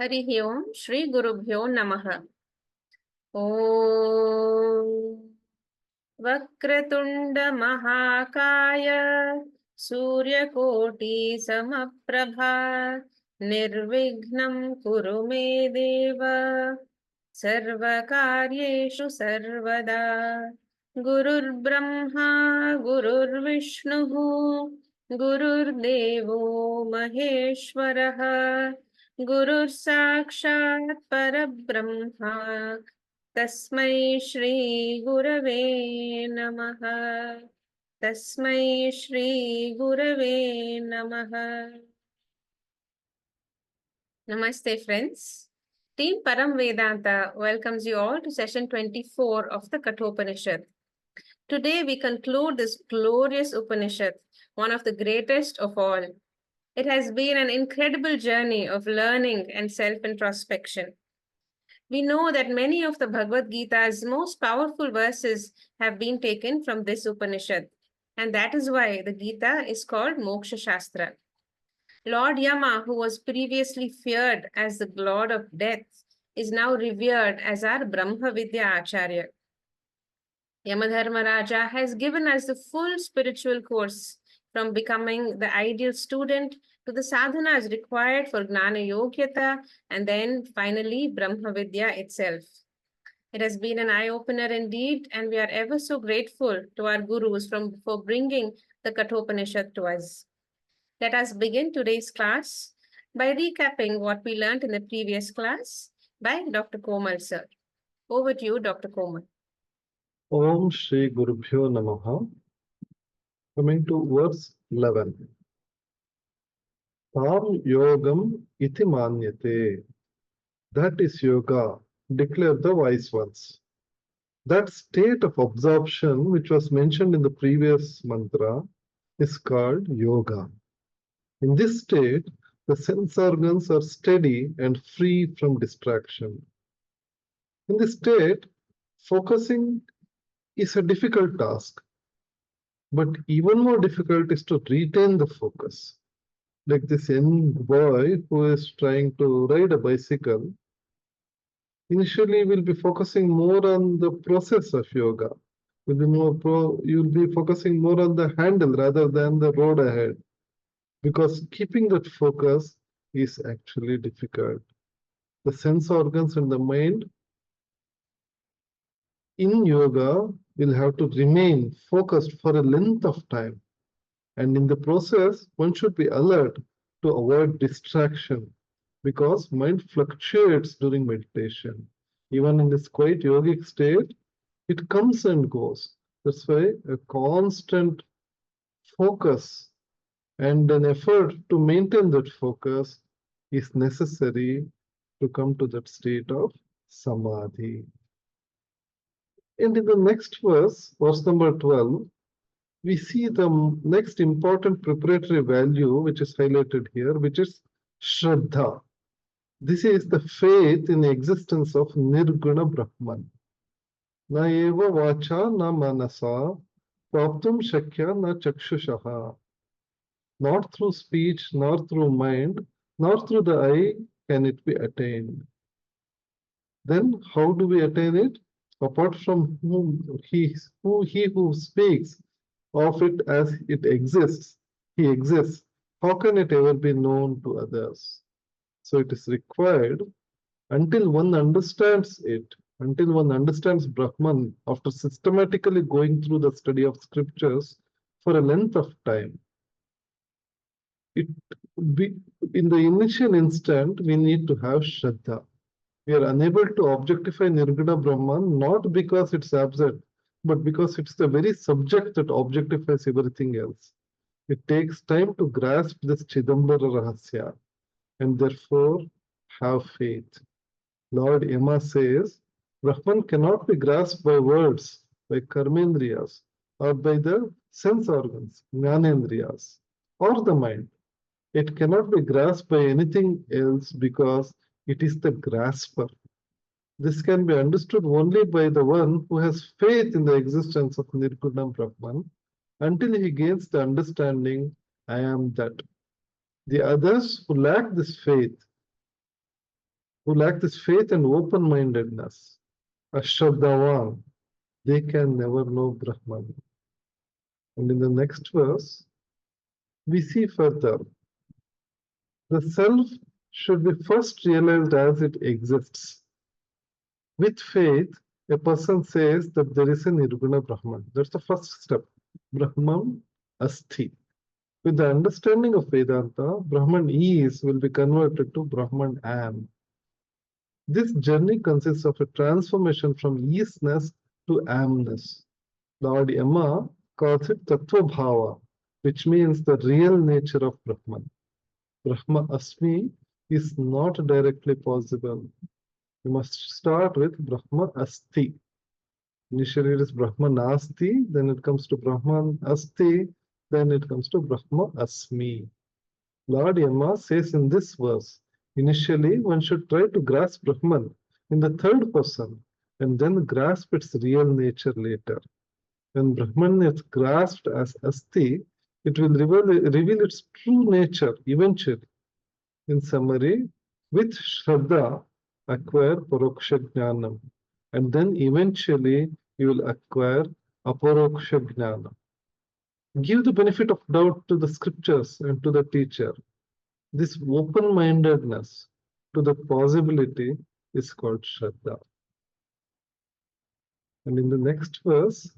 हरिः ओम् श्री गुरुभ्यो नमः। ॐ वक्रतुण्ड महाकाय सूर्यकोटि समप्रभा निर्विघ्नं कुरु मे देव सर्वकार्येषु सर्वदा। गुरुर्ब्रह्मा गुरुर्विष्णुः गुरुर्देवो महेश्वरः गुरुः साक्षात् परब्रह्मा तस्मै श्री गुरवे नमः। तस्मै श्री गुरवे नमः। Namaste friends. Team Param Vedanta welcomes you all to session 24 of the Kathopanishad. Today we conclude this glorious Upanishad, one of the greatest of all. It has been an incredible journey of learning and self-introspection. We know that many of the Bhagavad Gita's most powerful verses have been taken from this Upanishad, and that is why the Gita is called Moksha Shastra. Lord Yama, who was previously feared as the Lord of Death, is now revered as our Brahma Vidya Acharya. Yamadharma Raja has given us the full spiritual course from becoming the ideal student to the sadhanas required for Gnana Yogyata and then finally Brahma Vidya itself. It has been an eye-opener indeed, and we are ever so grateful to our gurus for bringing the Kathopanishad to us. Let us begin today's class by recapping what we learned in the previous class by Dr. Komal sir. Over to you, Dr. Komal. Om Shri Gurubhyo Namaha. Coming to verse 11. Tam yogam iti manyate. That is yoga, declare the wise ones. That state of absorption which was mentioned in the previous mantra is called yoga. In this state, the sense organs are steady and free from distraction. In this state, focusing is a difficult task, but even more difficult is to retain the focus. Like this young boy who is trying to ride a bicycle, initially will be focusing more on the process of yoga. You'll be focusing more on the handle rather than the road ahead, because keeping that focus is actually difficult. The sense organs and the mind in yoga will have to remain focused for a length of time. And in the process, one should be alert to avoid distraction, because mind fluctuates during meditation. Even in this quiet yogic state, it comes and goes. That's why a constant focus and an effort to maintain that focus is necessary to come to that state of samadhi. And in the next verse, verse number 12, we see the next important preparatory value which is highlighted here, which is Shraddha. This is the faith in the existence of Nirguna Brahman. Na eva vacha na manasa praptum shakya na chakshushaha. Not through speech, nor through mind, nor through the eye can it be attained. Then how do we attain it? Apart from he who speaks of it as it exists, he exists. How can it ever be known to others? So it is required until one understands it, until one understands Brahman after systematically going through the study of scriptures for a length of time. In the initial instant, we need to have Shraddha. We are unable to objectify Nirguna Brahman not because it's absent, but because it's the very subject that objectifies everything else. It takes time to grasp this Chidambara Rahasya, and therefore have faith. Lord Yama says, Brahman cannot be grasped by words, by karmendriyas, or by the sense organs, jnanendriyas, or the mind. It cannot be grasped by anything else because it is the grasper. This can be understood only by the one who has faith in the existence of Nirguna Brahman until he gains the understanding, I am that. The others who lack this faith who lack this faith and open-mindedness, Ashraddhavan, they can never know Brahman. And in the next verse, we see further the self should be first realized as it exists. With faith, a person says that there is a Nirguna Brahman. That's the first step. Brahman Asti. With the understanding of Vedanta, Brahman is will be converted to Brahman am. This journey consists of a transformation from isness to amness. Lord Yama calls it Tattva Bhava, which means the real nature of Brahman. Brahma Asmi is not directly possible. You must start with Brahma Asti. Initially it is Brahma Nasti, then it comes to Brahman Asti, then it comes to Brahma Asmi. Lord Yama says in this verse, initially one should try to grasp Brahman in the third person and then grasp its real nature later. When Brahman is grasped as Asti, it will reveal its true nature eventually. In summary, with Shraddha, acquire Paroksha Jnanam, and then eventually you will acquire Aparoksha Jnana. Give the benefit of doubt to the scriptures and to the teacher. This open-mindedness to the possibility is called Shraddha. And in the next verse,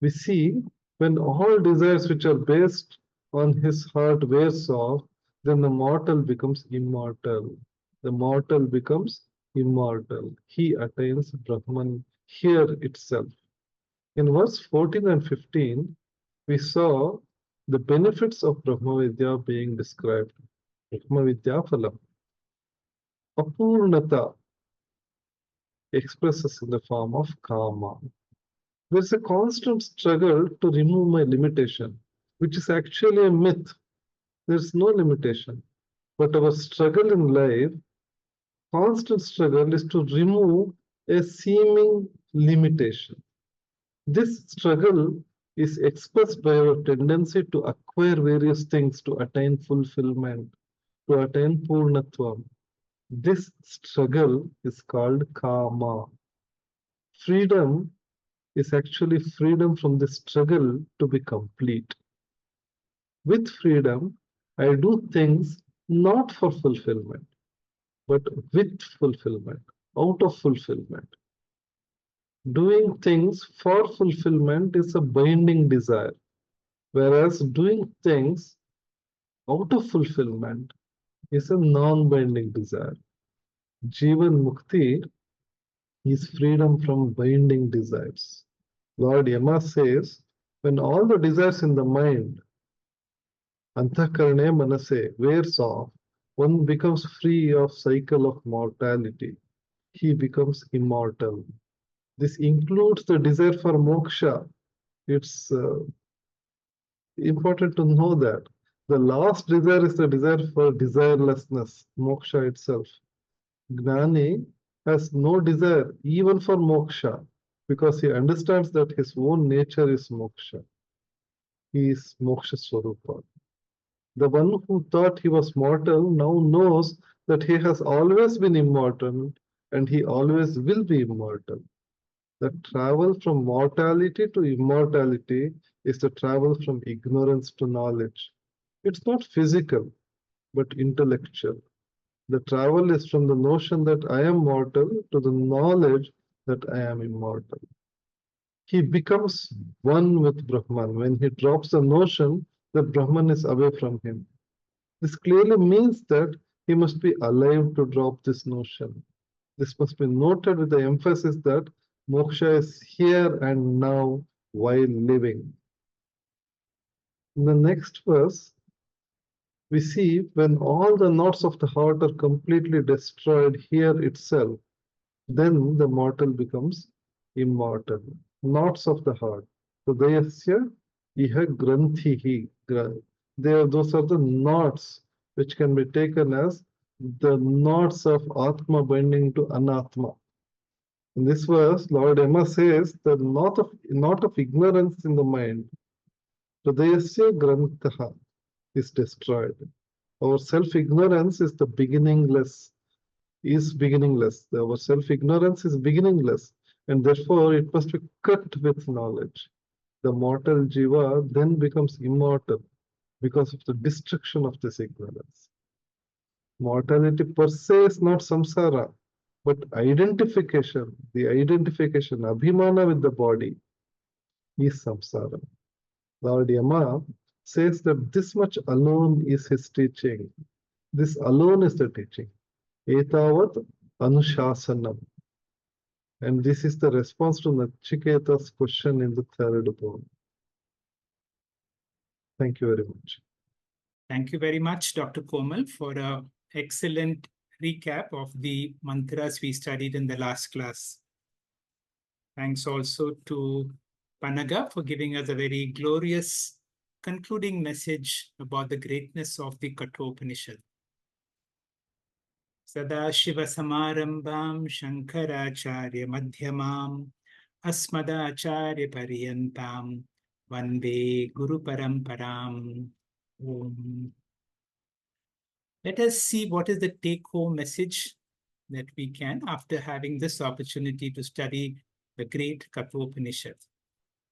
we see when all desires which are based on his heart wears off, then the mortal becomes immortal. The mortal becomes immortal. He attains Brahman here itself. In verse 14 and 15, we saw the benefits of Brahma Vidya being described. Brahma Vidya Phalam. Apurnata expresses in the form of Kama. There's a constant struggle to remove my limitation, which is actually a myth. There's no limitation. But our struggle in life, constant struggle, is to remove a seeming limitation. This struggle is expressed by our tendency to acquire various things to attain fulfillment, to attain Purnatvam. This struggle is called Kama. Freedom is actually freedom from the struggle to be complete. With freedom, I do things not for fulfillment, but with fulfillment, out of fulfillment. Doing things for fulfillment is a binding desire, whereas doing things out of fulfillment is a non-binding desire. Jivan Mukti is freedom from binding desires. Lord Yama says, when all the desires in the mind, Antakarane Manase, wears off, one becomes free of cycle of mortality. He becomes immortal. This includes the desire for moksha. It's important to know that the last desire is the desire for desirelessness, moksha itself. Gnani has no desire even for moksha because he understands that his own nature is moksha. He is moksha swarupa. The one who thought he was mortal now knows that he has always been immortal and he always will be immortal. The travel from mortality to immortality is the travel from ignorance to knowledge. It's not physical, but intellectual. The travel is from the notion that I am mortal to the knowledge that I am immortal. He becomes one with Brahman when he drops the notion that Brahman is away from him. This clearly means that he must be alive to drop this notion. This must be noted with the emphasis that moksha is here and now while living. In the next verse, we see when all the knots of the heart are completely destroyed here itself, then the mortal becomes immortal. Knots of the heart. Hridayasya iha granthihi. Those are the knots which can be taken as the knots of Atma binding to Anatma. In this verse, Lord Yama says the knot of ignorance in the mind, Hridayasya grantha, is destroyed. Our self-ignorance is beginningless. Our self-ignorance is beginningless, and therefore it must be cut with knowledge. The mortal jiva then becomes immortal because of the destruction of this ignorance. Mortality per se is not samsara, but identification, abhimana with the body is samsara. Lord Yama says that this much alone is his teaching. This alone is the teaching. Etavat anushasanam. And this is the response to Nachiketa's question in the third poem. Thank you very much. Thank you very much, Dr. Komal, for an excellent recap of the mantras we studied in the last class. Thanks also to Panaga for giving us a very glorious concluding message about the greatness of the Kathopanishad. Sadashiva Samarambam Shankaracharya Madhyamam Asmadacharya Pariyantam Vande Guru Paramparam. Om. Let us see what is the take-home message that we can after having this opportunity to study the great Kathopanishad.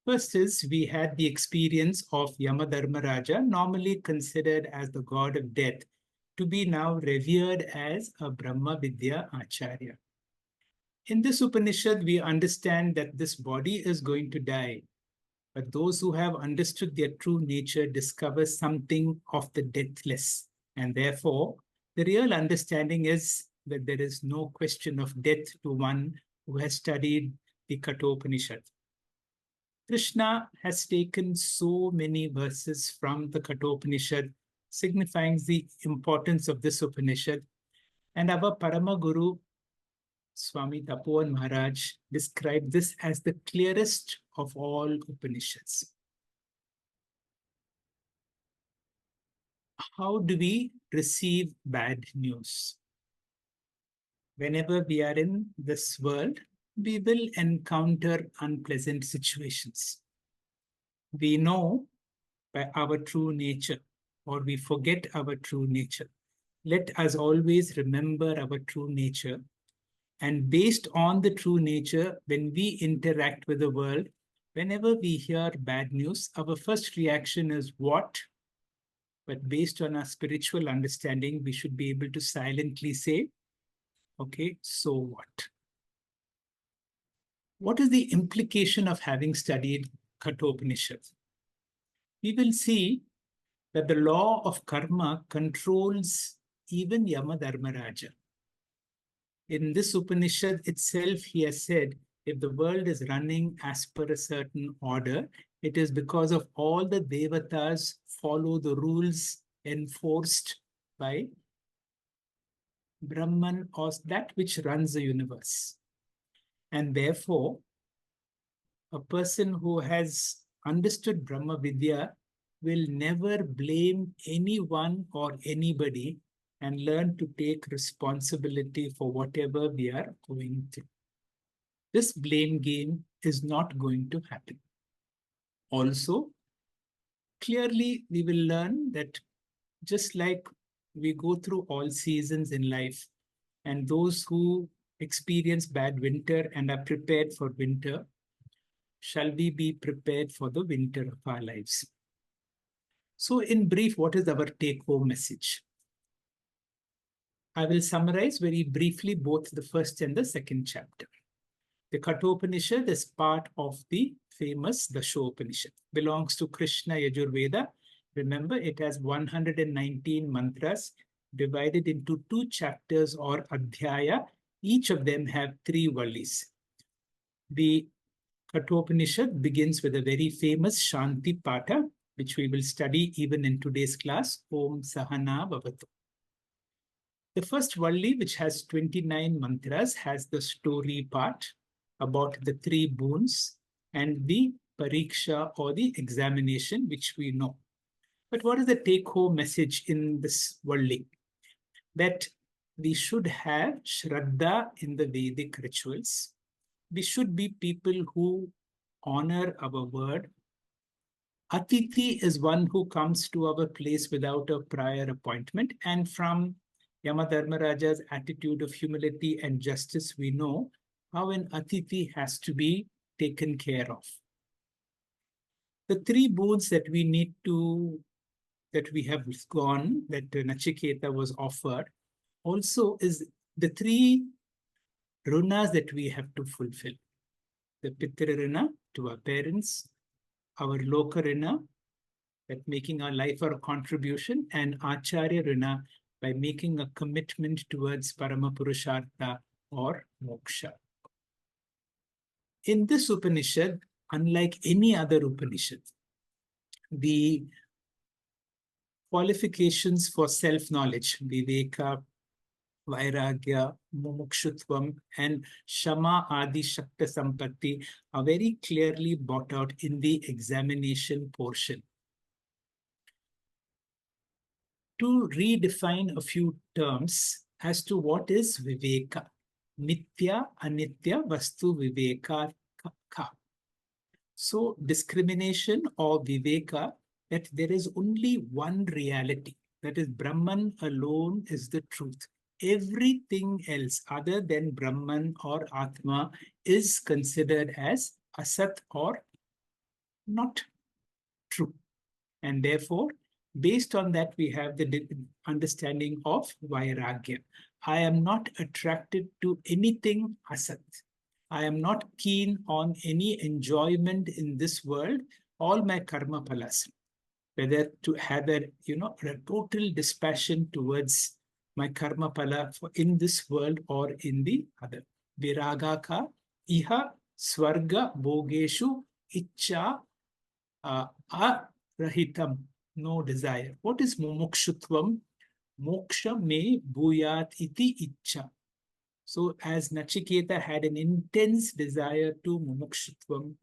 First is, we had the experience of Yamadharmaraja, normally considered as the god of death, to be now revered as a Brahma Vidya Acharya. In this Upanishad, we understand that this body is going to die, but those who have understood their true nature discover something of the deathless. And therefore, the real understanding is that there is no question of death to one who has studied the Kathopanishad. Krishna has taken so many verses from the Kathopanishad, signifying the importance of this Upanishad. And our Parama Guru, Swami Tapovan Maharaj, described this as the clearest of all Upanishads. How do we receive bad news? Whenever we are in this world, we will encounter unpleasant situations. We know by our true nature, or we forget our true nature. Let us always remember our true nature. And based on the true nature, when we interact with the world, whenever we hear bad news, our first reaction is what? But based on our spiritual understanding, we should be able to silently say, okay, so what? What is the implication of having studied Kathopanishad? We will see that the law of karma controls even Yamadharmaraja. In this Upanishad itself, he has said, if the world is running as per a certain order, it is because of all the devatas follow the rules enforced by Brahman, or that which runs the universe. And therefore, a person who has understood Brahma Vidya will never blame anyone or anybody and learn to take responsibility for whatever we are going through. This blame game is not going to happen. Also, clearly we will learn that just like we go through all seasons in life, and those who experience bad winter and are prepared for winter, shall we be prepared for the winter of our lives? So in brief, what is our take-home message? I will summarize very briefly both the first and the second chapter. The Kathopanishad is part of the famous Dashopanishad, belongs to Krishna Yajurveda. Remember, it has 119 mantras divided into 2 chapters or adhyaya. Each of them have 3 vallis. The Kathopanishad begins with a very famous Shanti Patha, which we will study even in today's class, Om Sahana Bhavatu. The first valli, which has 29 mantras, has the story part about the 3 boons and the pariksha or the examination, which we know. But what is the take-home message in this valli? That we should have Shraddha in the Vedic rituals. We should be people who honor our word, Atithi is one who comes to our place without a prior appointment. And from Yamadharmaraja's attitude of humility and justice, we know how an Atithi has to be taken care of. The three boons that we need to, that we have gone, that Nachiketa was offered, also is the three runas that we have to fulfill. The Pitra runa to our parents, our Loka runa, that making our life our contribution, and Acharya runa by making a commitment towards Parama Purushartha or Moksha. In this Upanishad, unlike any other Upanishad, the qualifications for self-knowledge, Viveka, Vairagya, Mumukshutvam, and Shama Adi Shakta Sampatti are very clearly brought out in the examination portion. To redefine a few terms as to what is Viveka. Nitya, Anitya, Vastu Viveka. So discrimination or Viveka, that there is only one reality, that is Brahman alone is the truth. Everything else other than Brahman or Atma is considered as Asat or not true. And therefore, based on that, we have the understanding of Vairagya. I am not attracted to anything Asat. I am not keen on any enjoyment in this world, all my karma palas, whether to have a total dispassion towards my karma pala in this world or in the other. Viraga ka iha swarga bhogeshu icha arahitam, no desire. What is mumukshutvam? Moksha me bhuyat iti icha. So as Nachiketa had an intense desire to mumukshutvam,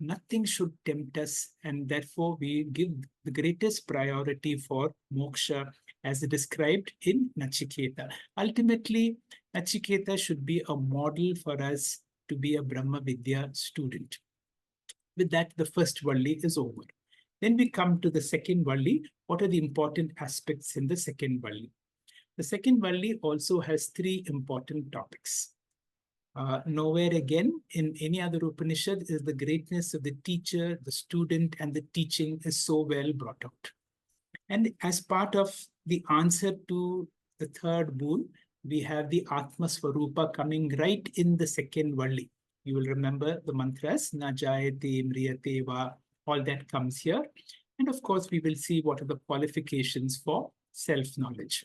nothing should tempt us, and therefore we give the greatest priority for moksha as described in Nachiketa. Ultimately, Nachiketa should be a model for us to be a Brahma Vidya student. With that, the first Valli is over. Then we come to the second Valli. What are the important aspects in the second Valli? The second Valli also has three important topics. Nowhere again in any other Upanishad is the greatness of the teacher, the student, and the teaching is so well brought out. And as part of the answer to the third boon, we have the Atma Swarupa coming right in the second Valli. You will remember the mantras, Na Jayate, Mriyate Va, all that comes here. And of course, we will see what are the qualifications for self-knowledge.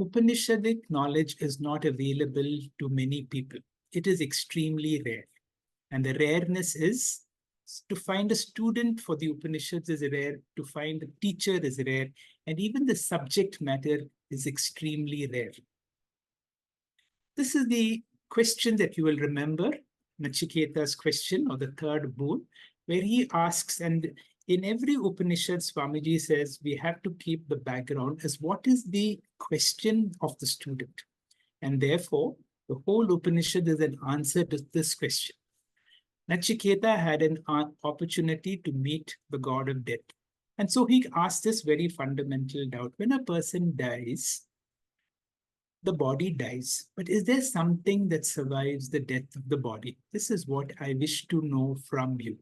Upanishadic knowledge is not available to many people. It is extremely rare. And the rareness is to find a student for the Upanishads is rare, to find a teacher is rare, and even the subject matter is extremely rare. This is the question that you will remember, Nachiketa's question or the third boon, where he asks, and in every Upanishad, Swamiji says we have to keep the background as what is the question of the student. And therefore, the whole Upanishad is an answer to this question. Nachiketa had an opportunity to meet the god of death. And so he asked this very fundamental doubt. When a person dies, the body dies. But is there something that survives the death of the body? This is what I wish to know from you.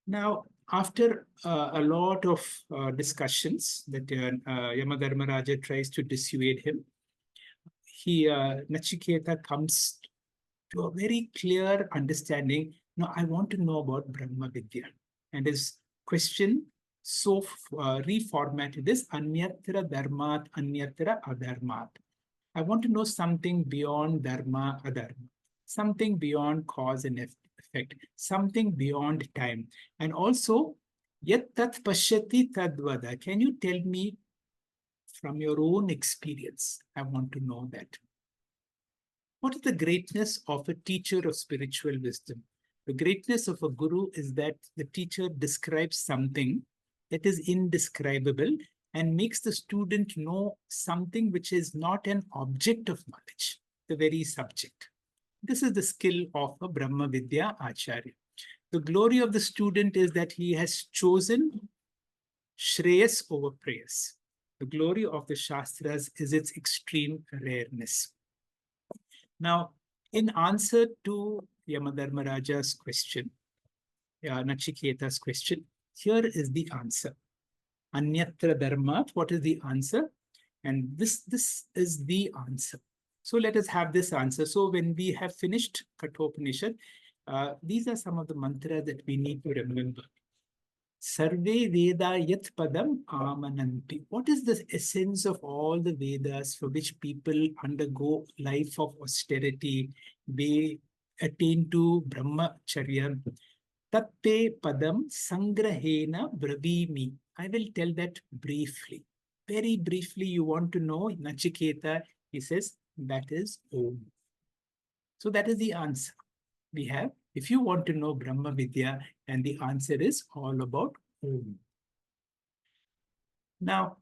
Now, after a lot of discussions that Yamadharmaraja tries to dissuade him, Nachiketa comes to a very clear understanding. Now, I want to know about Brahma Vidya. And his question, so reformatted, is Anyatra Dharmat, Anyatra Adharmat. I want to know something beyond Dharma, Adharma, something beyond cause and effect, something beyond time. And also, Yat Tat Pashyati Tadvada. Can you tell me from your own experience? I want to know that. What is the greatness of a teacher of spiritual wisdom? The greatness of a guru is that the teacher describes something that is indescribable and makes the student know something which is not an object of knowledge, the very subject. This is the skill of a Brahma Vidya Acharya. The glory of the student is that he has chosen Shreyas over prayers. The glory of the Shastras is its extreme rareness. Now, in answer to Yamadharmaraja's question, Nachiketa's question, here is the answer. Anyatra Dharma, what is the answer? And this is the answer. So let us have this answer. So when we have finished Kathopanishad, these are some of the mantras that we need to remember. Sarve Veda Yat Padam Amananti. What is the essence of all the Vedas for which people undergo life of austerity? They attain to Brahmacharya. Tatte Padam Sangrahena Bravimi. I will tell that briefly. Very briefly, you want to know, Nachiketa, he says, that is Om. So that is the answer we have. If you want to know Brahma Vidya, and the answer is all about Om. Now,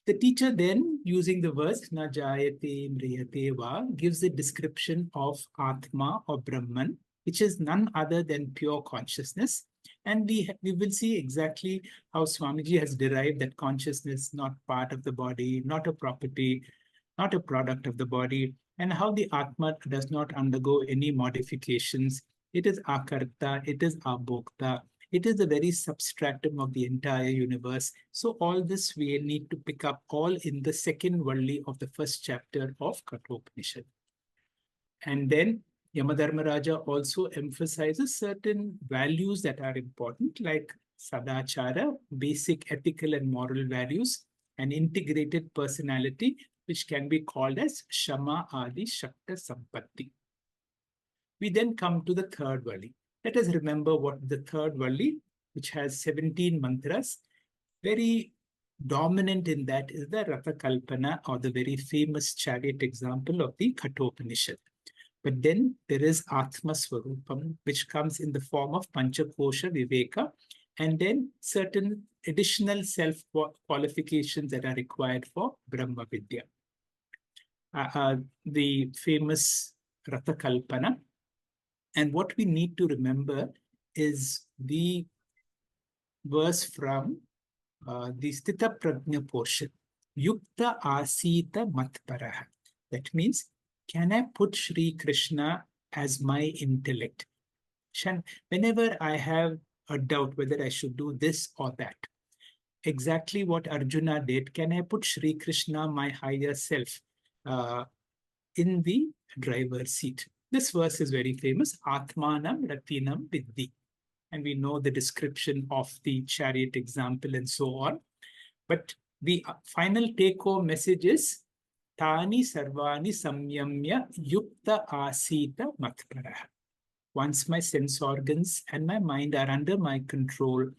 the teacher then, using the verse Na Jayate Mriyate Va, gives a description of Atma or Brahman, which is none other than pure consciousness. And we will see exactly how Swamiji has derived that consciousness, not part of the body, not a property, not a product of the body, and how the Atma does not undergo any modifications. It is Akarta, it is Abhokta, it is the very substratum of the entire universe. So all this we need to pick up all in the second Valli of the first chapter of Kathopanishad. And then Yamadharmaraja also emphasizes certain values that are important, like Sadachara, basic ethical and moral values, and integrated personality, which can be called as Shama Adi Shakta Sampatti. We then come to the third Valli. Let us remember what the third Valli, which has 17 mantras, very dominant in that is the Ratha Kalpana, or the very famous chariot example of the Kathopanishad. But then there is Atma Swarupam, which comes in the form of Panchakosha Viveka, and then certain additional self-qualifications that are required for Brahma Vidya. The famous Ratha Kalpana. And what we need to remember is the verse from the Sthita Prajna portion. Yukta Asita Matparaha. That means, can I put Sri Krishna as my intellect? Whenever I have a doubt whether I should do this or that, exactly what Arjuna did, can I put Sri Krishna, my higher self, in the driver's seat? This verse is very famous, Atmanam Ratinam Vidhi. And we know the description of the chariot example and so on. But the final take-home message is, Tani Sarvani Samyamya Yukta Asita Matparaha. Once my sense organs and my mind are under my control,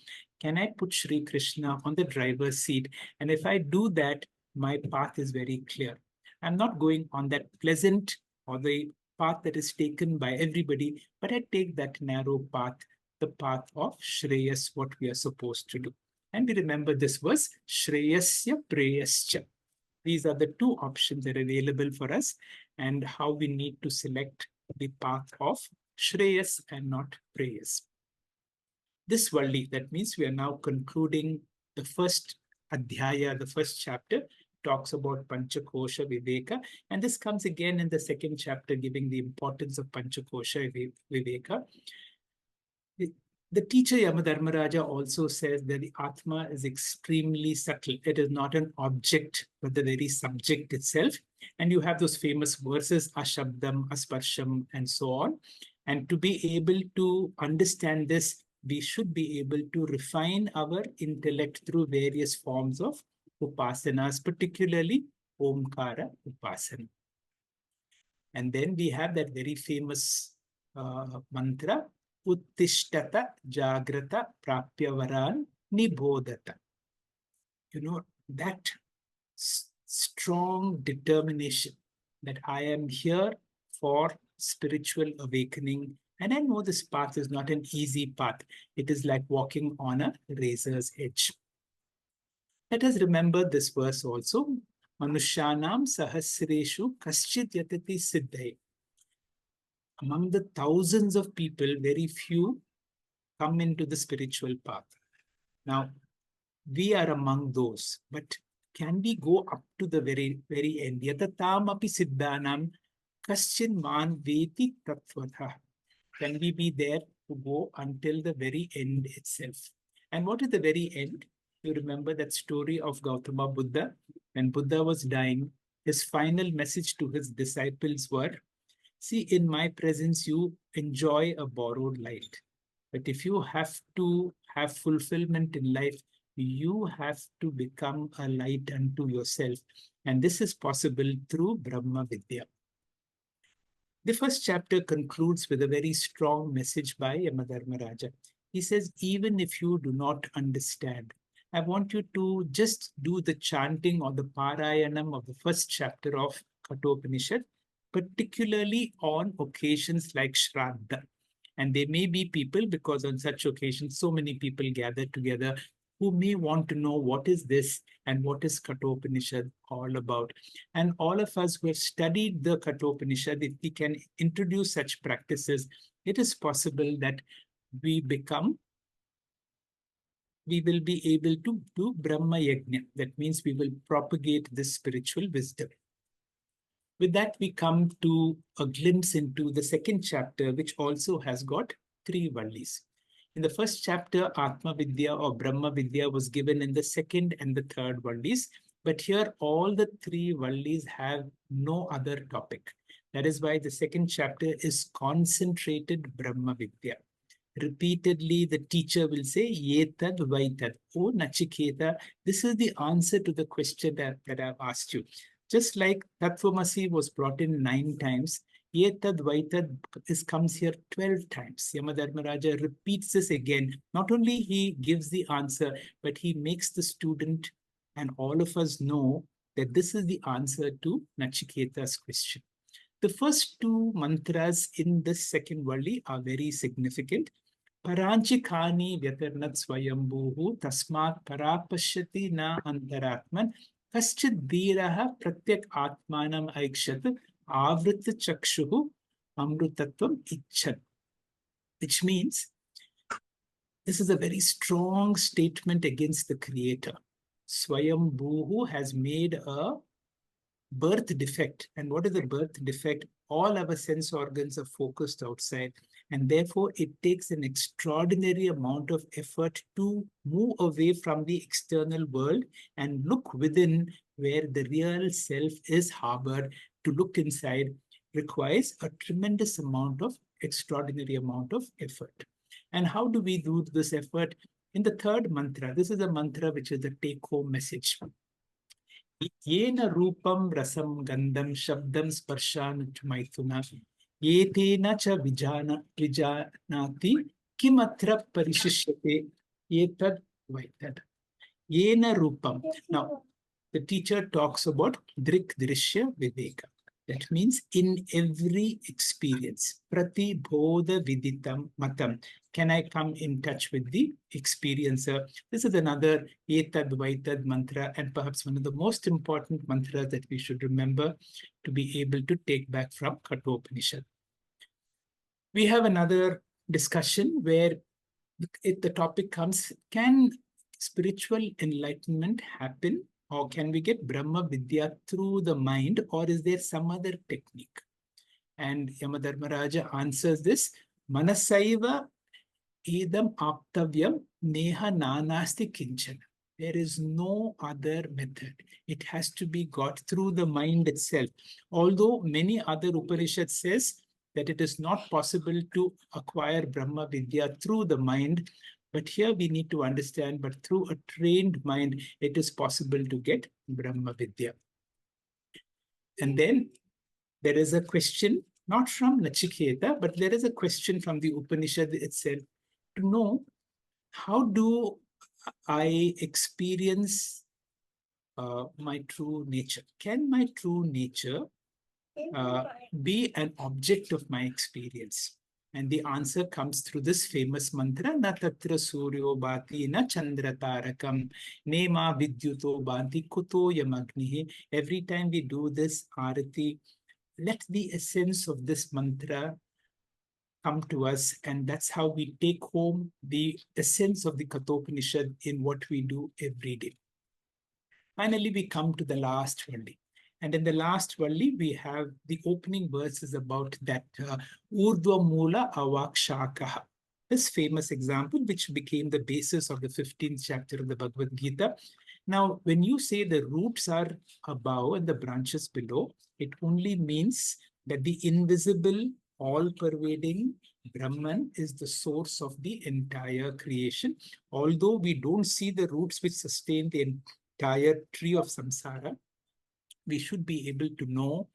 can I put Sri Krishna on the driver's seat? And if I do that, my path is very clear. I'm not going on that pleasant or the path that is taken by everybody, but I take that narrow path, the path of Shreyas, what we are supposed to do. And we remember this verse, Shreyasya Preyascha. These are the two options that are available for us, and how we need to select the path of Shreyas and not Preyas. This Valli, that means we are now concluding the first Adhyaya, the first chapter, talks about Panchakosha Viveka. And this comes again in the second chapter, giving the importance of Panchakosha Viveka. The teacher Yamadharmaraja also says that the Atma is extremely subtle. It is not an object, but the very subject itself. And you have those famous verses, Ashabdam, Asparsham, and so on. And to be able to understand this, we should be able to refine our intellect through various forms of upasanas, particularly Omkara Upasana. And then we have that very famous mantra, Uttishtata Jagrata Prapyavaran Nibodhata. You know, that strong determination that I am here for spiritual awakening. And I know this path is not an easy path. It is like walking on a razor's edge. Let us remember this verse also. Manushyanam sahasreshu kaschid yatati siddhai. among the thousands of people, very few come into the spiritual path. Now, we are among those, but can we go up to the very, very end? Yatatam api siddhanam kaschin man veti tatvatha. Can we be there to go until the very end itself? And what is the very end? You remember that story of Gautama Buddha? When Buddha was dying, his final message to his disciples were, see, in my presence, you enjoy a borrowed light. But if you have to have fulfillment in life, you have to become a light unto yourself. And this is possible through Brahma Vidya. The first chapter concludes with a very strong message by Yamadharmaraja. He says, even if you do not understand, I want you to just do the chanting or the parayanam of the first chapter of Kathopanishad, particularly on occasions like Shraddha. And there may be people, because on such occasions, so many people gather together who may want to know what is this and what is Kathopanishad all about. And all of us who have studied the Kathopanishad, if we can introduce such practices, it is possible that we will be able to do Brahma Yajna. That means we will propagate this spiritual wisdom. With that, we come to a glimpse into the second chapter, which also has got 3 vallis. In the first chapter, Atma Vidya or Brahma Vidya was given in the second and the third vallis. But here, all the 3 vallis have no other topic. That is why the second chapter is concentrated Brahma Vidya. Repeatedly, the teacher will say, Yetad Vaitad. Oh, Nachiketa, this is the answer to the question that I've asked you. Just like Tattvamasi was brought in 9 times, Yetad Vaitad comes here 12 times. Yamadharmaraja repeats this again. Not only he gives the answer, but he makes the student and all of us know that this is the answer to Nachiketa's question. The first 2 mantras in this second valli are very significant. Paranchikani Vyatarnat Swayambhuhu Tasmat Parapashyati Na Antaratman Kaschid Dhiraha Pratyak Atmanam Aikshat Avrit Chakshuhu Amrutatvam Icchan. Which means this is a very strong statement against the creator. Swayambhuhu has made a birth defect. And what is the birth defect? All our sense organs are focused outside. And therefore, it takes an extraordinary amount of effort to move away from the external world and look within where the real self is harbored. To look inside requires a tremendous amount of extraordinary amount of effort. And how do we do this effort? In the third mantra, this is a mantra which is the take-home message. Yena rupam rasam gandham shabdam sparshan maithuna yetena cha vijanati kimatra parishishyate yetad vaitad. Yena rupam. Now, the teacher talks about drik drishya viveka. That means in every experience, prati bodha viditam matam, can I come in touch with the experiencer? This is another etad vaitad mantra, and perhaps one of the most important mantras that we should remember to be able to take back from Kathopanishad. We have another discussion where the topic comes, can spiritual enlightenment happen, or can we get Brahma Vidya through the mind, or is there some other technique? And Yamadharmaraja answers this, Manasaiva idam aptavyam neha nanasti kinchana. There is no other method. It has to be got through the mind itself. Although many other Upanishads says that it is not possible to acquire Brahma Vidya through the mind, but here we need to understand, but through a trained mind, it is possible to get Brahma Vidya. And then there is a question, not from Nachiketa, but there is a question from the Upanishad itself to know, how do I experience my true nature? Can my true nature be an object of my experience? And the answer comes through this famous mantra, Na tatra suryo bhati na chandra tarakam nema vidyuto bhati kuto yamagnihi. Every time we do this arati, let the essence of this mantra come to us, and that's how we take home the essence of the Kathopanishad in what we do every day. Finally, we come to the last Valli. And in the last Valli, we have the opening verses about that Urdhva Mula Avakshakaha. This famous example, which became the basis of the 15th chapter of the Bhagavad Gita. Now, when you say the roots are above and the branches below, it only means that the invisible, all-pervading Brahman is the source of the entire creation. Although we don't see the roots which sustain the entire tree of samsara, we should be able to know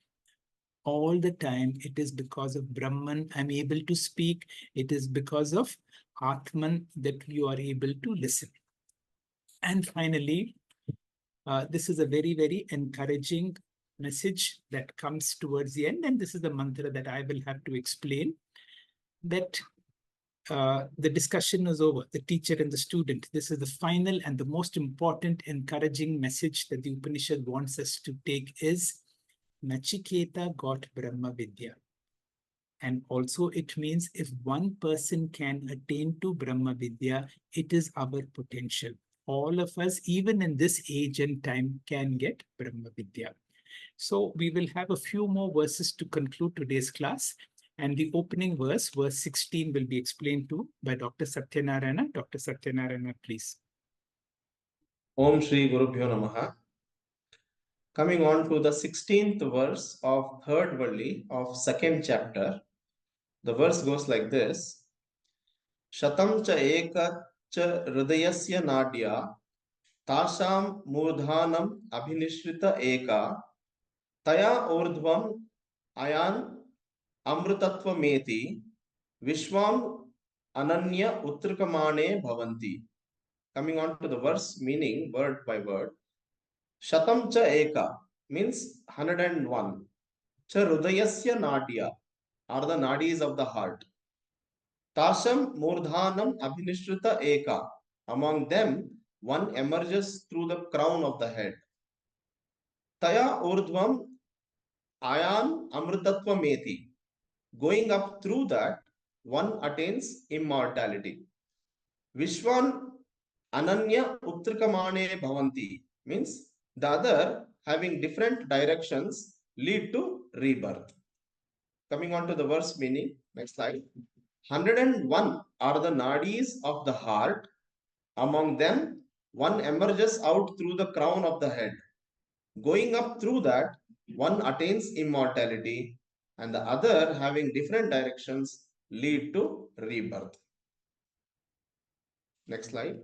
all the time it is because of Brahman I'm able to speak. It is because of Atman that you are able to listen. And finally, this is a very, very encouraging message that comes towards the end. And this is the mantra that I will have to explain, that the discussion is over, the teacher and the student. This is the final and the most important encouraging message that the Upanishad wants us to take is Nachiketa got Brahma Vidya. And also it means if one person can attain to Brahma Vidya, it is our potential. All of us, even in this age and time, can get Brahma Vidya. So we will have a few more verses to conclude today's class. And the opening verse, verse 16, will be explained to by Dr. Satyanarayana. Dr. Satyanarayana, please. Om Shri Gurubhyo Namaha. Coming on to the 16th verse of third Valli of second chapter, the verse goes like this. Shatam cha eka cha hridayasya nadya tasham murdhanam abhinishrita eka taya urdhvam ayan amrutatva meti vishwam ananya utrikamane bhavanti. Coming on to the verse meaning word by word. Shatam cha eka means 101. Cha hridayasya nadya are the nadis of the heart. Tasham murdhanam abhinishrita eka. Among them, one emerges through the crown of the head. Taya urdhvam ayan amrutatva meti. Going up through that, one attains immortality. Vishwan ananya utrikamane bhavanti means the other having different directions lead to rebirth. Coming on to the verse meaning, next slide. 101 are the nadis of the heart. Among them, one emerges out through the crown of the head. Going up through that, one attains immortality, and the other having different directions lead to rebirth. Next slide.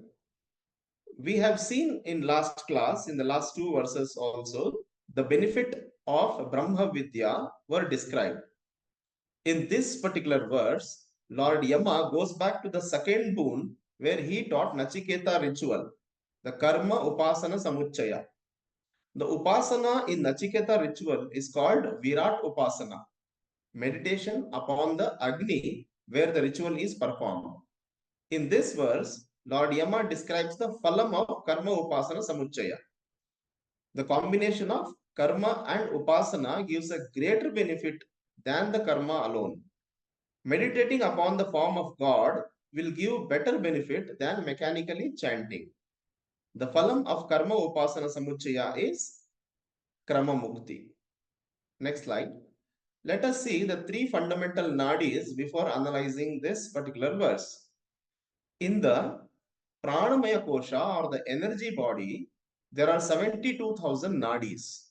We have seen in last class, in the last two verses also, the benefit of Brahma Vidya were described. In this particular verse, Lord Yama goes back to the second boon where he taught Nachiketa ritual, the Karma Upasana Samuchaya. The Upasana in Nachiketa ritual is called Virat Upasana, meditation upon the Agni where the ritual is performed. In this verse, Lord Yama describes the phalam of Karma Upasana Samuchaya. The combination of Karma and Upasana gives a greater benefit than the Karma alone. Meditating upon the form of God will give better benefit than mechanically chanting. The phalam of Karma Upasana Samuchaya is Krama Mukti. Next slide. Let us see the three fundamental nadis before analyzing this particular verse. In the Pranamaya Kosha or the energy body, there are 72,000 nadis.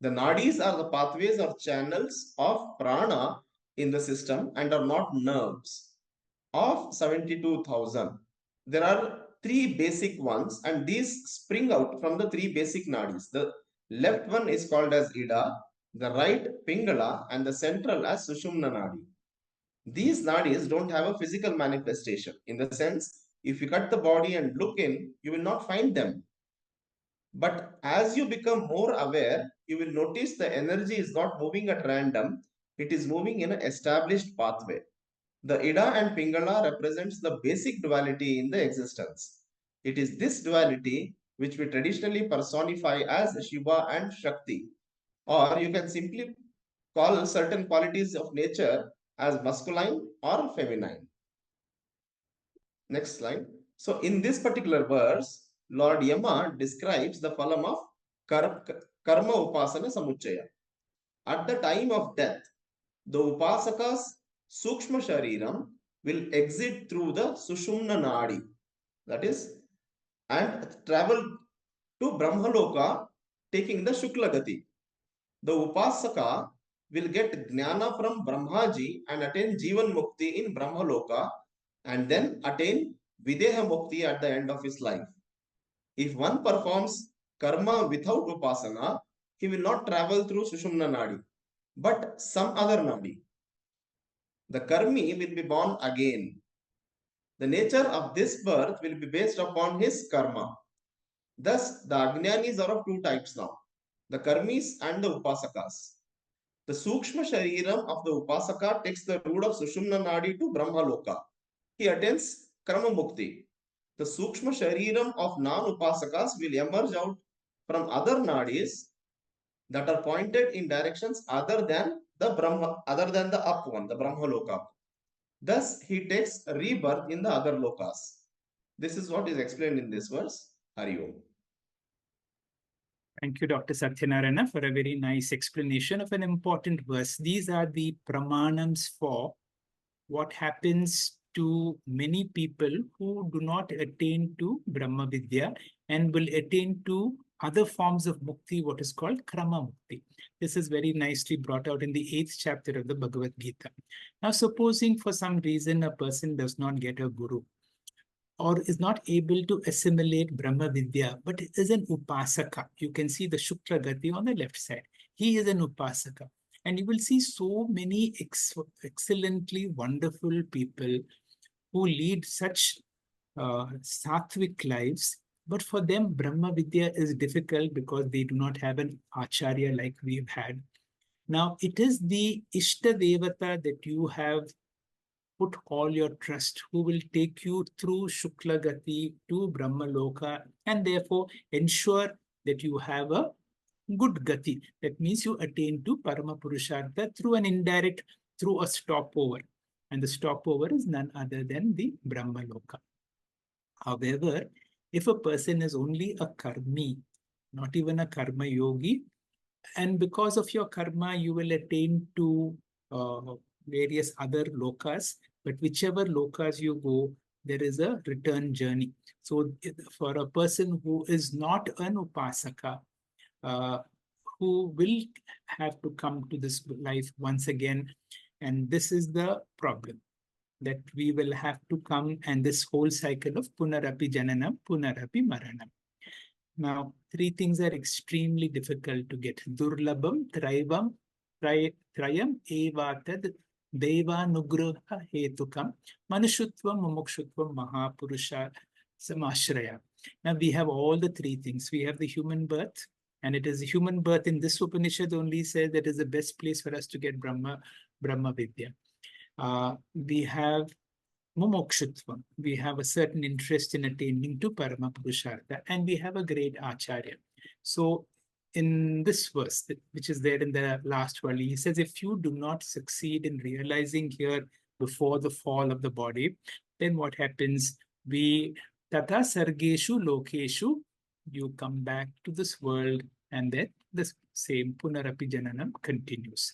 The nadis are the pathways or channels of prana in the system and are not nerves. Of 72,000, there are three basic ones, and these spring out from the three basic nadis. The left one is called as Ida, the right Pingala, and the central as Sushumna Nadi. These nadis don't have a physical manifestation. In the sense, if you cut the body and look in, you will not find them. But as you become more aware, you will notice the energy is not moving at random. It is moving in an established pathway. The Ida and Pingala represents the basic duality in the existence. It is this duality which we traditionally personify as Shiva and Shakti. Or you can simply call certain qualities of nature as masculine or feminine. Next slide. So in this particular verse, Lord Yama describes the phalam of karma upasana samuchaya. At the time of death, the upasaka's sukshma shariram will exit through the sushumna nadi, that is, and travel to Brahmaloka taking the Shukla Gati. The Upasaka will get Jnana from Brahmaji and attain Jivan Mukti in Brahmaloka and then attain Videha Mukti at the end of his life. If one performs karma without Upasana, he will not travel through Sushumna Nadi, but some other Nadi. The karmi will be born again. The nature of this birth will be based upon his karma. Thus, the Ajnanis are of two types now, the karmis and the upasakas. The Sukshma Shariram of the Upasaka takes the route of Sushumna Nadi to Brahmaloka. He attains Krama Mukti. The Sukshma Shariram of non-Upasakas will emerge out from other Nadis that are pointed in directions other than the up one, the Brahmaloka. Thus, he takes rebirth in the other lokas. This is what is explained in this verse. Hari Om. Thank you, Dr. Satyanarayana, for a very nice explanation of an important verse. These are the pramanams for what happens to many people who do not attain to Brahma Vidya and will attain to other forms of mukti, what is called krama mukti. This is very nicely brought out in the 8th chapter of the Bhagavad Gita. Now, supposing for some reason a person does not get a guru, or is not able to assimilate Brahma Vidya, but is an Upasaka. You can see the Shukla Gati on the left side. He is an Upasaka. And you will see so many excellently wonderful people who lead such sattvic lives. But for them, Brahma Vidya is difficult because they do not have an Acharya like we've had. Now, it is the Ishta Devata that you have put all your trust, who will take you through Shukla Gati to Brahma Loka and therefore ensure that you have a good Gati. That means you attain to Parama Purushartha through an indirect, through a stopover. And the stopover is none other than the Brahma Loka. However, if a person is only a karmi, not even a karma yogi, and because of your karma, you will attain to various other lokas, but whichever lokas you go, there is a return journey. So for a person who is not an upasaka, who will have to come to this life once again, and this is the problem, that we will have to come and this whole cycle of punarapi jananam, punarapi maranam. Now, three things are extremely difficult to get. Durlabham, Trayam evatad devanugraha hetukam manushutvam mumukshutvam mahapurusha samashraya. Now, we have all the three things. We have the human birth, and it is the human birth in this Upanishad only says that is the best place for us to get Brahma Vidya. We have Mumokshutvam. We have a certain interest in attaining to Parama Purushartha, and we have a great Acharya. So in this verse, which is there in the last verse, he says, if you do not succeed in realizing here before the fall of the body, then what happens? We tata sargeshu lokeshu, you come back to this world, and then the same Punarapi Jananam continues.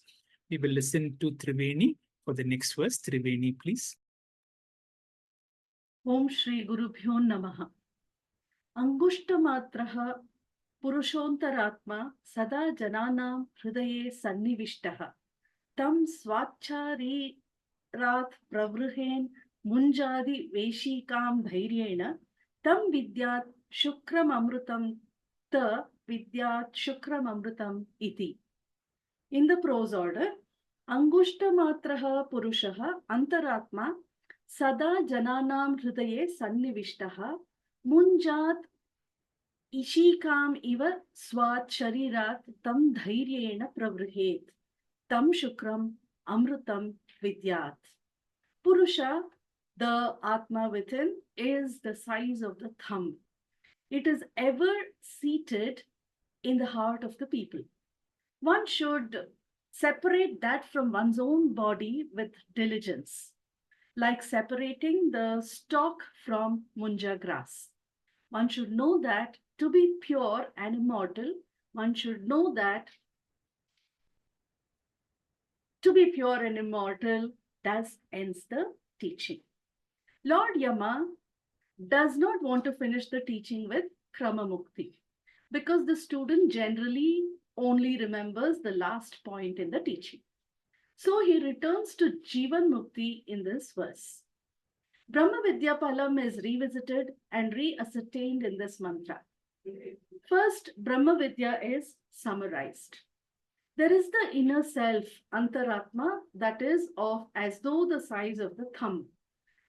We will listen to Triveni for the next verse. Triveni, please. Om Shri Gurubhyo Namaha. Angushta Purushantaratma Sada Jananam Hridaye Sannivishtaha Tam Swachari Rat Pravruhen Munjadi Veshikam Dhairyena Tam Vidyat Shukram Amrutam Ta Vidyat Shukram Amrutam Iti. In the prose order, Angushta Purushaha Antaratma Sada Jananam Hridaye Sannivishtaha Munjat Ishikam iva swat sharirat tam dhairyena pravruhet tam shukram amrutam vidyat. Purusha, the Atma within, is the size of the thumb. It is ever seated in the heart of the people. One should separate that from one's own body with diligence, like separating the stalk from munja grass. One should know that to be pure and immortal, one should know that to be pure and immortal, thus ends the teaching. Lord Yama does not want to finish the teaching with Krama Mukti because the student generally only remembers the last point in the teaching. So he returns to Jivan Mukti in this verse. Brahma Vidya Palam is revisited and reascertained in this mantra. First, Brahma Vidya is summarized. There is the inner self, Antaratma, that is of as though the size of the thumb.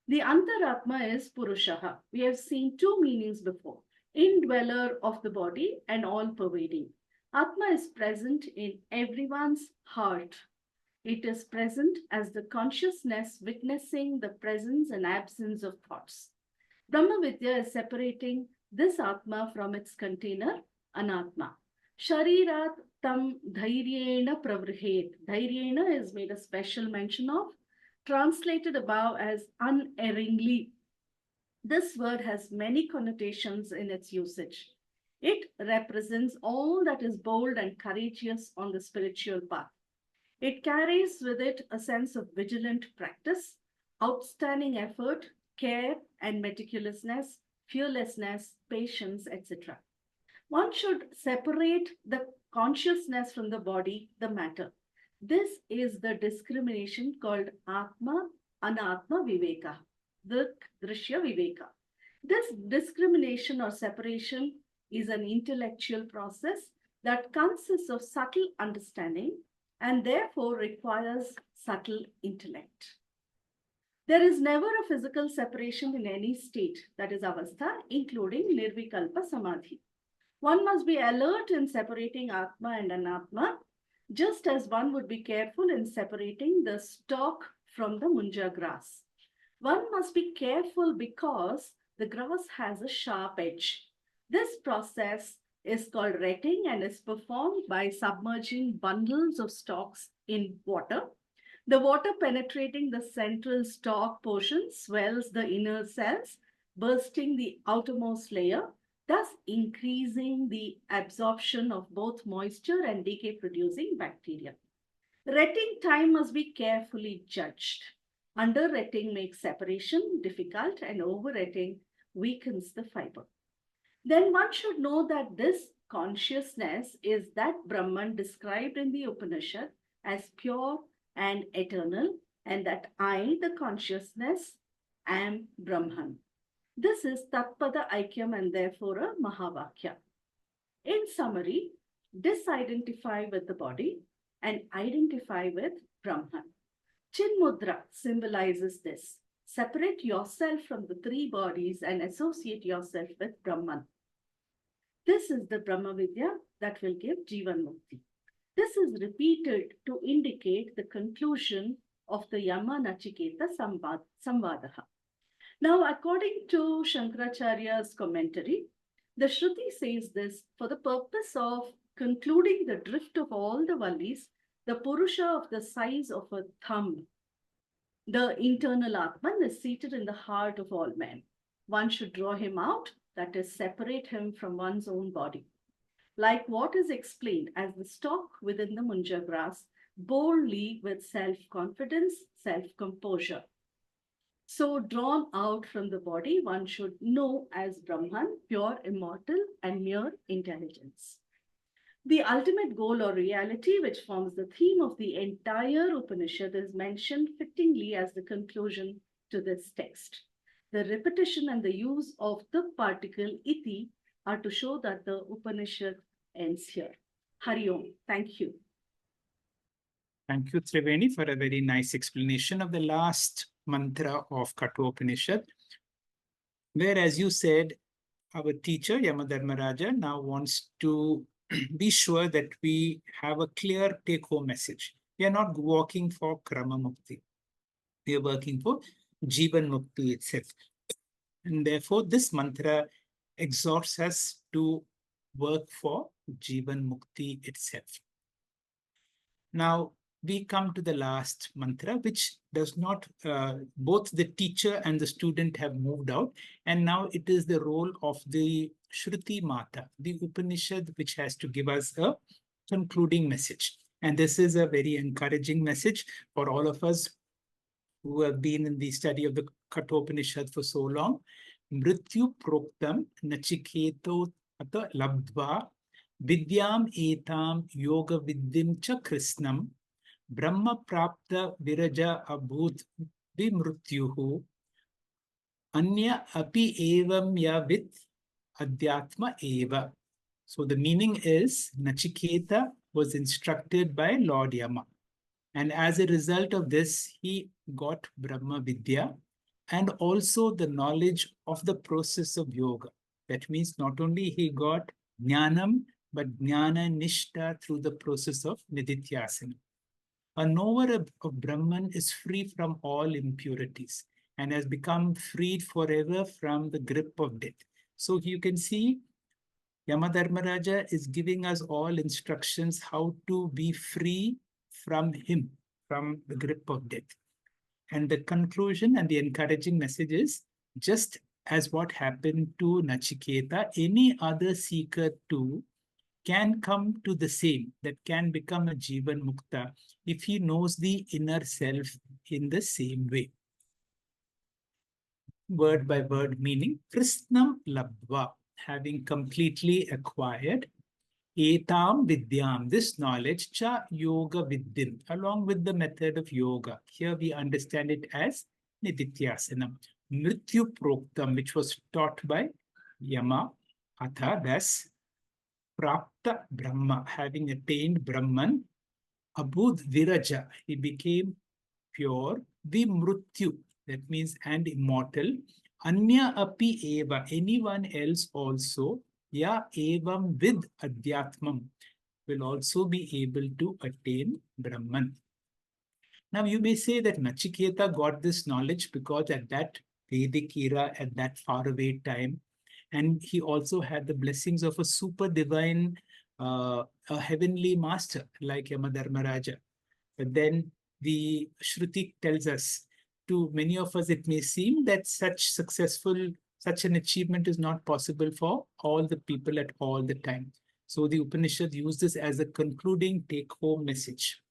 The Antaratma is Purushaha. We have seen two meanings before, indweller of the body and all-pervading. Atma is present in everyone's heart. It is present as the consciousness witnessing the presence and absence of thoughts. Brahma Vidya is separating this Atma from its container, Anatma. Sharirat tam dhairyena pravrhet. Dhairyena is made a special mention of, translated above as unerringly. This word has many connotations in its usage. It represents all that is bold and courageous on the spiritual path. It carries with it a sense of vigilant practice, outstanding effort, care and meticulousness, fearlessness, patience, etc. One should separate the consciousness from the body, the matter. This is the discrimination called Atma, Anatma Viveka, the Drishya Viveka. This discrimination or separation is an intellectual process that consists of subtle understanding and therefore requires subtle intellect. There is never a physical separation in any state, that is avastha, including nirvikalpa samadhi. One must be alert in separating Atma and Anatma, just as one would be careful in separating the stalk from the munja grass. One must be careful because the grass has a sharp edge. This process is called retting and is performed by submerging bundles of stalks in water. The water penetrating the central stalk portion swells the inner cells, bursting the outermost layer, thus increasing the absorption of both moisture and decay-producing bacteria. Retting time must be carefully judged. Under-retting makes separation difficult and over-retting weakens the fiber. Then one should know that this consciousness is that Brahman described in the Upanishad as pure and eternal, and that I, the consciousness, am Brahman. This is Tatpada Aikyam and therefore a Mahavakya. In summary, disidentify with the body and identify with Brahman. Chinmudra symbolizes this. Separate yourself from the three bodies and associate yourself with Brahman. This is the Brahma Vidya that will give Jivan Mukti. This is repeated to indicate the conclusion of the Yama Nachiketa Samvadaha. Now, according to Shankaracharya's commentary, the Shruti says this for the purpose of concluding the drift of all the Vallis, the Purusha of the size of a thumb, the internal Atman, is seated in the heart of all men. One should draw him out, that is, separate him from one's own body. Like what is explained as the stalk within the munja grass, boldly with self-confidence, self-composure. So drawn out from the body, one should know as Brahman, pure, immortal, and mere intelligence. The ultimate goal or reality, which forms the theme of the entire Upanishad, is mentioned fittingly as the conclusion to this text. The repetition and the use of the particle iti are to show that the Upanishad ends here. Hari Om. Thank you. Thank you, Triveni, for a very nice explanation of the last mantra of Kathopanishad, where, as you said, our teacher, Yamadharmaraja, now wants to be sure that we have a clear take-home message. We are not working for Krama Mukti. We are working for Jivan Mukti itself. And therefore, this mantra exhorts us to work for Jivan Mukti itself. Now, we come to the last mantra, which does not, both the teacher and the student have moved out. And now it is the role of the Shruti Mata, the Upanishad, which has to give us a concluding message. And this is a very encouraging message for all of us who have been in the study of the Kathopanishad for so long. Mrityu proktam nachiketo ata labdva vidyam etam yoga vidyam cha krishnam Brahma prapta viraja abhut vimrutyuhu anya api evam yavit adhyatma eva. So the meaning is Nachiketa was instructed by Lord Yama. And as a result of this, he got Brahma Vidya and also the knowledge of the process of yoga. That means not only he got Jnanam, but Jnana Nishta through the process of Nididhyasana. A knower of Brahman is free from all impurities and has become freed forever from the grip of death. So you can see Yamadharmaraja is giving us all instructions how to be free from him, from the grip of death. And the conclusion and the encouraging message is, just as what happened to Nachiketa, any other seeker too can come to the same, that can become a Jivan Mukta if he knows the inner self in the same way. Word by word meaning, Krishnam Labdva, having completely acquired Etam Vidyam, this knowledge, Cha Yoga Vidyam, along with the method of yoga. Here we understand it as Nididhyasanam. Mrityu Proktam, which was taught by Yama, Atha, thus Prapta Brahma, having attained Brahman, Abhud Viraja, he became pure, Vimrutyu, that means and immortal, Anya api eva, anyone else also, Ya evam vid adhyatmam, will also be able to attain Brahman. Now you may say that Nachiketa got this knowledge because at that Vedic era, at that faraway time, and he also had the blessings of a super divine, a heavenly master like Yamadharmaraja. But then the Shruti tells us, to many of us, it may seem that such an achievement is not possible for all the people at all the time. So the Upanishad uses as a concluding take-home message.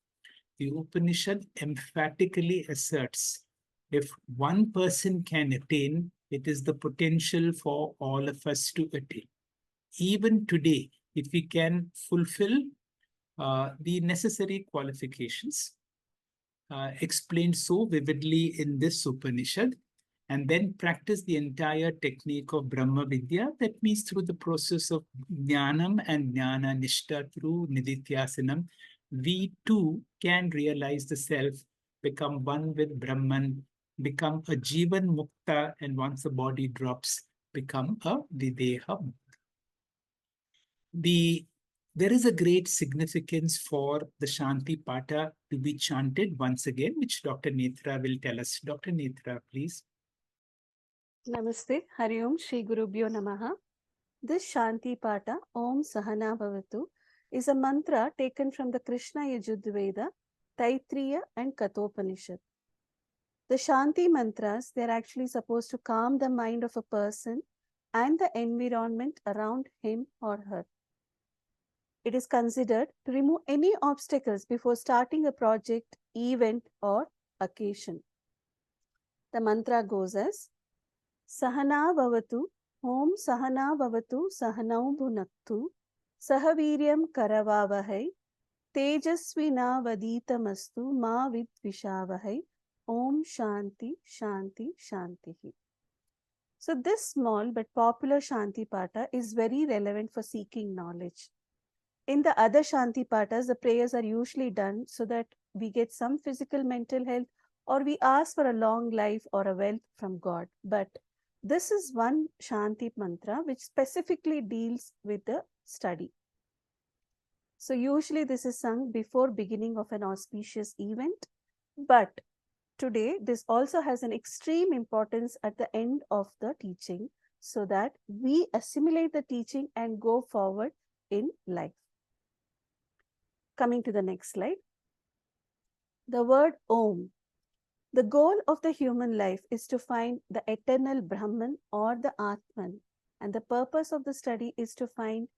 The Upanishad emphatically asserts, if one person can attain, it is the potential for all of us to attain. Even today, if we can fulfill the necessary qualifications explained so vividly in this Upanishad, and then practice the entire technique of Brahma Vidya, that means through the process of Jnanam and Jnana Nishta through Nididhyasanam, we too can realize the self, become one with Brahman, become a Jivan Mukta, and once the body drops, become a Videha Mukta. There is a great significance for the Shanti Pata to be chanted once again, which Dr. Netra will tell us. Dr. Netra, please. Namaste, Hari Om, Shri Gurubhyo Namaha. This Shanti Pata, Om Sahana Bhavatu, is a mantra taken from the Krishna Yajurveda, Taittiriya and Kathopanishad. The Shanti mantras, they're actually supposed to calm the mind of a person and the environment around him or her. It is considered to remove any obstacles before starting a project, event, or occasion. The mantra goes as Sahana Bhavatu, Om Sahana Bhavatu, Sahanau Bhunaktu, Sahaviryam Karavavahai, Tejasvina Vaditamastu, Ma Vidvishavahai, Om Shanti, Shanti, Shantihi. So this small but popular Shanti Pata is very relevant for seeking knowledge. In the other Shanti Patas, the prayers are usually done so that we get some physical, mental health, or we ask for a long life or a wealth from God. But this is one Shanti mantra which specifically deals with the study. So usually this is sung before beginning of an auspicious event, but today this also has an extreme importance at the end of the teaching so that we assimilate the teaching and go forward in life. Coming to the next slide. The word Om. The goal of the human life is to find the eternal Brahman or the Atman, and the purpose of the study is to find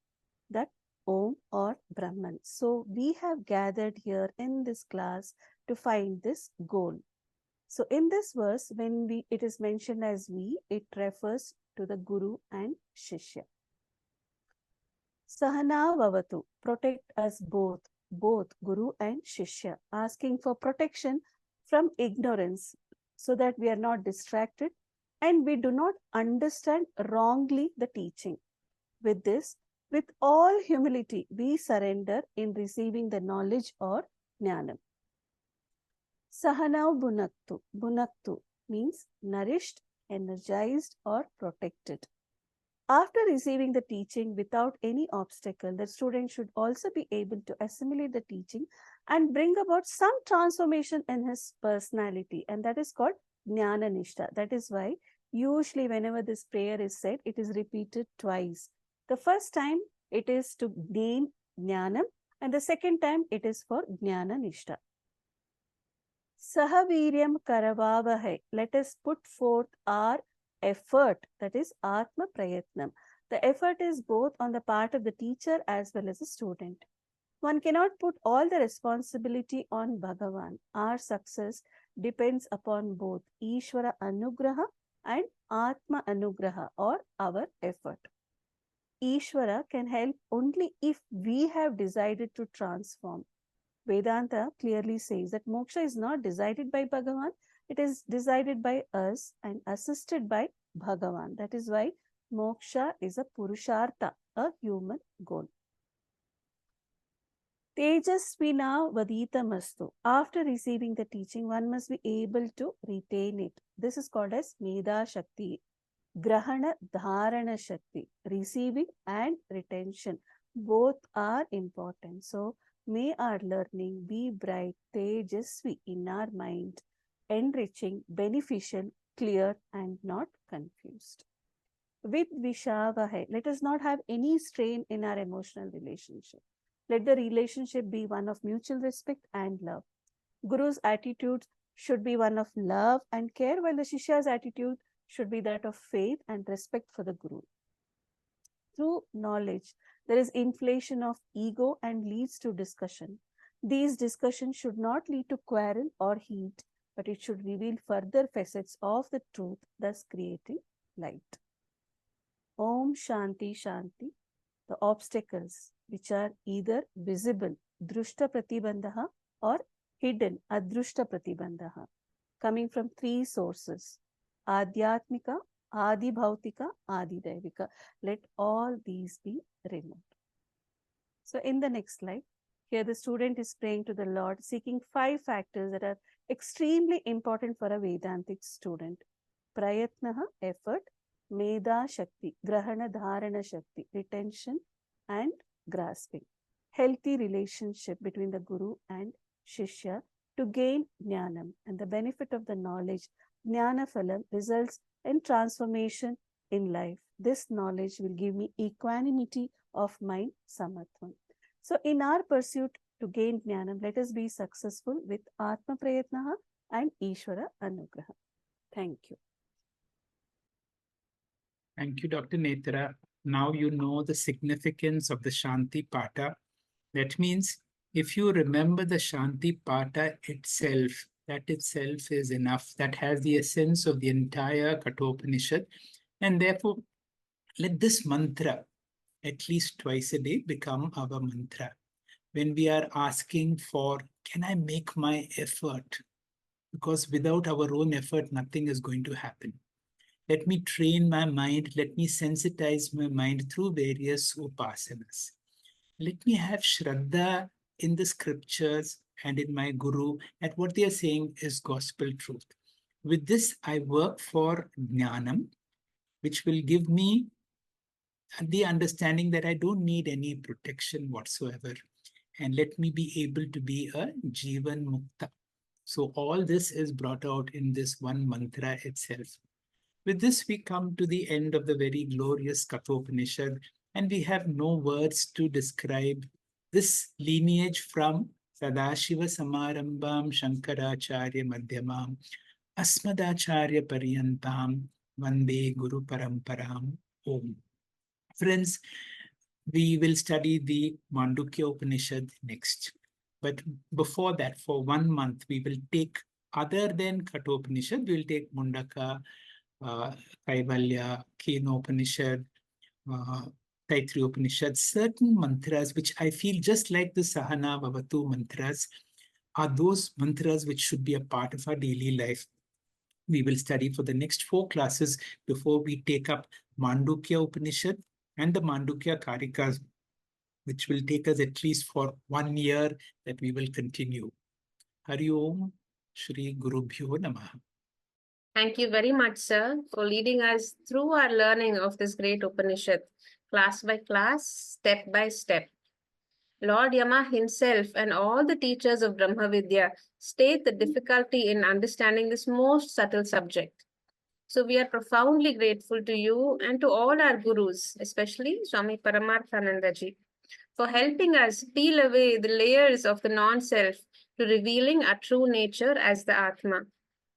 that Om or Brahman. So we have gathered here in this class to find this goal. So in this verse, when it is mentioned as we, it refers to the Guru and Shishya. Sahana Vavatu, protect us both Guru and Shishya, asking for protection from ignorance so that we are not distracted and we do not understand wrongly the teaching. With this, with all humility, we surrender in receiving the knowledge or jnanam. Sahana Bunaktu. Bunaktu means nourished, energized, or protected. After receiving the teaching without any obstacle, the student should also be able to assimilate the teaching and bring about some transformation in his personality, and that is called Jnana Nishta. That is why usually whenever this prayer is said, it is repeated twice. The first time it is to gain Jnanam, and the second time it is for Jnana Nishta. Sahaviryam Karavavahai. Let us put forth our effort, that is Atma Prayatnam. The effort is both on the part of the teacher as well as the student. One cannot put all the responsibility on Bhagavan. Our success depends upon both Ishvara Anugraha and Atma Anugraha, or our effort. Ishvara can help only if we have decided to transform. Vedanta clearly says that moksha is not decided by Bhagavan, it is decided by us and assisted by Bhagavan. That is why moksha is a purushartha, a human goal. Tejasvina vaditamastu. After receiving the teaching, one must be able to retain it. This is called as Medha Shakti. Grahana Dharana Shakti. Receiving and retention. Both are important. So, may our learning be bright, tejasvi in our mind, enriching, beneficial, clear, and not confused. With Vishavahe, let us not have any strain in our emotional relationship. Let the relationship be one of mutual respect and love. Guru's attitude should be one of love and care, while the Shishya's attitude should be that of faith and respect for the Guru. Through knowledge, there is inflation of ego and leads to discussion. These discussions should not lead to quarrel or heat, but it should reveal further facets of the truth, thus creating light. Om Shanti Shanti. The obstacles which are either visible, drushta pratibandha, or hidden, adrushta pratibandha, coming from three sources: Adhyatmika, Adi Bhautika, Adi Daivika. Let all these be removed. So in the next slide, here the student is praying to the Lord, seeking 5 factors that are extremely important for a Vedantic student. Prayatnaha, effort; Medha Shakti, Grahana Dharana Shakti, retention and grasping; healthy relationship between the Guru and Shishya to gain Jnanam, and the benefit of the knowledge, Jnana Phalam, results in transformation in life. This knowledge will give me equanimity of mind, Samatvam. So in our pursuit to gain Jnanam, let us be successful with Atma Prayatnaha and Ishvara Anugraha. Thank you. Thank you, Dr. Netra. Now you know the significance of the Shanti Pata. That means if you remember the Shanti Pata itself, that itself is enough. That has the essence of the entire Kathopanishad. And therefore, let this mantra, at least twice a day, become our mantra. When we are asking for, can I make my effort? Because without our own effort, nothing is going to happen. Let me train my mind. Let me sensitize my mind through various upasanas. Let me have Shraddha in the scriptures and in my Guru, at what they are saying is gospel truth. With this, I work for Jnanam, which will give me the understanding that I don't need any protection whatsoever. And let me be able to be a Jivan Mukta. So all this is brought out in this one mantra itself. With this, we come to the end of the very glorious Kathopanishad, and we have no words to describe this lineage from Sadashiva Samarambam Shankaracharya Madhyamam Asmadacharya Paryantam Vande Guru Paramparam Om. Friends, we will study the Mandukya Upanishad next. But before that, for 1 month, we will take, other than Kathopanishad, we will take Mundaka, Kaivalya, Kenopanishad, Taittiriya Upanishad, certain mantras which I feel just like the Sahana Bhavatu mantras are those mantras which should be a part of our daily life. We will study for the next 4 classes before we take up Mandukya Upanishad and the Mandukya Karikas, which will take us at least for 1 year that we will continue. Hari Om, Shri Gurubhyo Namaha. Thank you very much, sir, for leading us through our learning of this great Upanishad, class by class, step by step. Lord Yama himself and all the teachers of Brahma Vidya state the difficulty in understanding this most subtle subject. So we are profoundly grateful to you and to all our gurus, especially Swami Paramarthanandaji, for helping us peel away the layers of the non-self to revealing our true nature as the Atma,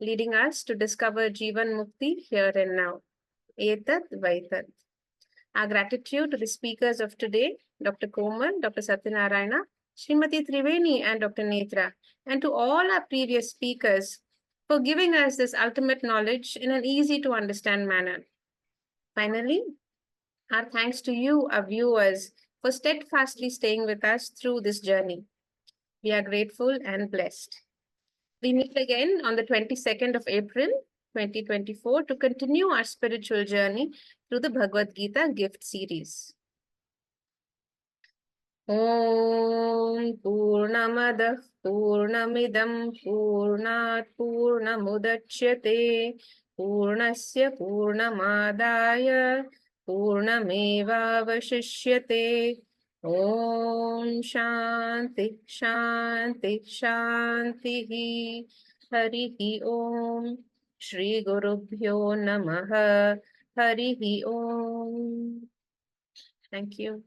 leading us to discover Jivan Mukti here and now. Etat Vaitat. Our gratitude to the speakers of today, Dr. Komal, Dr. Satyanarayana, Srimati Triveni, and Dr. Netra, and to all our previous speakers for giving us this ultimate knowledge in an easy to understand manner. Finally, our thanks to you, our viewers, for steadfastly staying with us through this journey. We are grateful and blessed. We meet again on the 22nd of April, 2024 to continue our spiritual journey through the Bhagavad Gita gift series. Om Purnamadah Purnamidam Purnat Purnamudachyate Purnasya Purnamadaya Purnamevavashishyate. Om Shanti Shanti Shanti Harihi Om Shri Gurubhyo Namaha Harihi Om. Thank you.